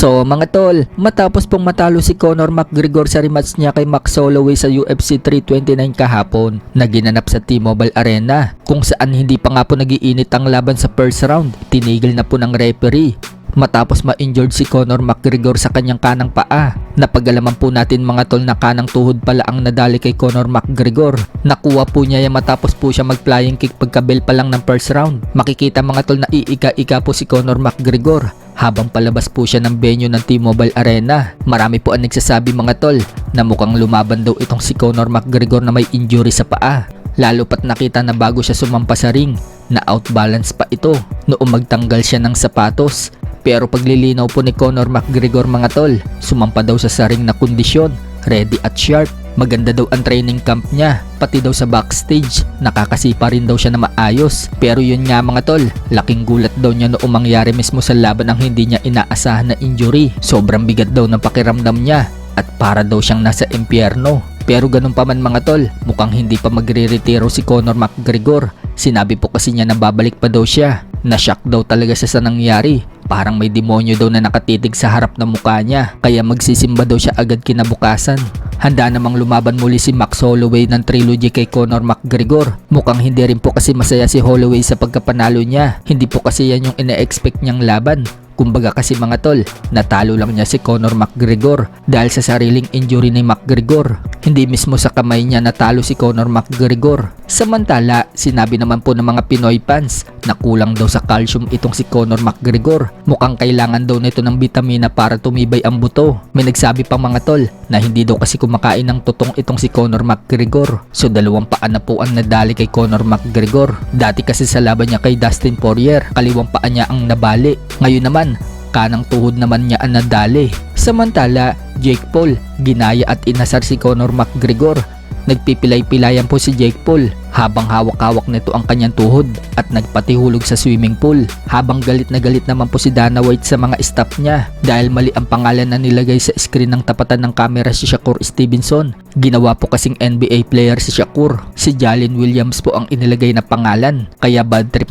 So mga tol, matapos pong matalo si Conor McGregor sa rematch niya kay Max Holloway sa UFC 329 kahapon na ginanap sa T-Mobile Arena, kung saan hindi pa nga po nagiinit ang laban sa first round, tinigil na po ng referee. Matapos ma-injured si Conor McGregor sa kanyang kanang paa. Napag-alaman po natin mga tol na kanang tuhod pala ang nadali kay Conor McGregor. Nakuha po niya yan matapos po siya mag-flying kick pagka-bell pa lang ng first round. Makikita mga tol na iika-ika po si Conor McGregor habang palabas po siya ng venue ng T-Mobile Arena. Marami po ang nagsasabi mga tol na mukhang lumaban daw itong si Conor McGregor na may injury sa paa. Lalo pat nakita na bago siya sumampa sa ring na outbalance pa ito noong magtanggal siya ng sapatos. Pero paglilinaw po ni Conor McGregor mga tol, sumampa daw sa ring na kondisyon, ready at sharp. Maganda daw ang training camp niya, pati daw sa backstage, nakakasipa rin daw siya na maayos. Pero yun nga mga tol, laking gulat daw niya noong mangyari mismo sa laban ang hindi niya inaasahan na injury. Sobrang bigat daw ng pakiramdam niya at para daw siyang nasa impyerno. Pero ganun pa man mga tol, mukhang hindi pa magre-retiro si Conor McGregor. Sinabi po kasi niya na babalik pa daw siya. Na-shock daw talaga siya sa nangyari. Parang may demonyo daw na nakatitig sa harap ng mukha niya, kaya magsisimba daw siya agad kinabukasan. Handa namang lumaban muli si Max Holloway ng trilogy kay Conor McGregor. Mukhang hindi rin po kasi masaya si Holloway sa pagkapanalo niya. Hindi po kasi yan yung ina-expect niyang laban. Kumbaga kasi mga tol, natalo lang niya si Conor McGregor dahil sa sariling injury ni McGregor. Hindi mismo sa kamay niya natalo si Conor McGregor. Samantala, sinabi naman po ng mga Pinoy fans na kulang daw sa calcium itong si Conor McGregor. Mukhang kailangan daw nito ng bitamina para tumibay ang buto. May nagsabi pang mga tol na hindi daw kasi kumakain ng tutong itong si Conor McGregor. So dalawang paa na po ang nadali kay Conor McGregor. Dati kasi sa laban niya kay Dustin Poirier, kaliwang paa niya ang nabali. Ngayon naman, kanang tuhod naman niya ang nadali. Samantala, Jake Paul, ginaya at inasar si Conor McGregor. Nagpipilay-pilayan po si Jake Paul habang hawak-hawak nito ang kanyang tuhod at nagpatihulog sa swimming pool. Habang galit na galit naman po si Dana White sa mga staff niya dahil mali ang pangalan na nilagay sa screen ng tapatan ng kamera si Shakur Stevenson. Ginawa po kasing NBA player si Shakur. Si Jalen Williams po ang inilagay na pangalan, kaya bad trip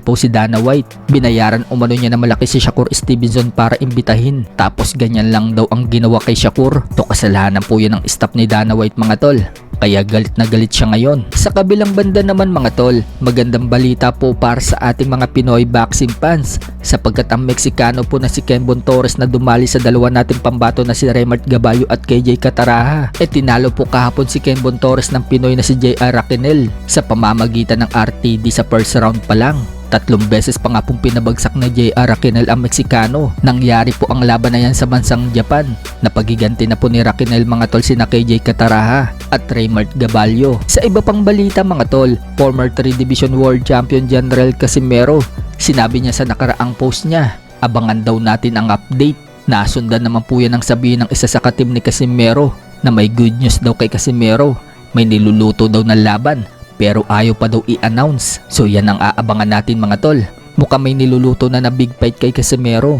po si Dana White. Binayaran umano niya na malaki si Shakur Stevenson para imbitahin. Tapos ganyan lang daw ang ginawa kay Shakur. To kasalanan po yan ng staff ni Dana White mga tol. Kaya galit na galit siya ngayon. Sa kabilang banda naman mga tol, magandang balita po para sa ating mga Pinoy boxing fans, sapagkat ang Meksikano po na si Kenbon Torres na dumali sa dalawa nating pambato na si Raymart Gaballo at KJ Cataraha, tinalo po kahapon si Kenbon Torres ng Pinoy na si J.R. Raquenel sa pamamagitan ng RTD sa first round pa lang. 3 beses pa nga pong pinabagsak na J.R. Raquenel ang Meksikano. Nangyari po ang laban na yan sa bansang Japan. Napagiganti na po ni Raquenel mga tol sina KJ Cataraha at Raymart Gaballo. Sa iba pang balita mga tol, former 3 Division World Champion General Casimero, sinabi niya sa nakaraang post niya, abangan daw natin ang update. Nasundan naman po yan ang sabihin ng isa sa katim ni Casimero na may good news daw kay Casimero. May niluluto daw na laban pero ayaw pa daw i-announce. So yan ang aabangan natin mga tol. Mukhang may niluluto na big fight kay Casimero.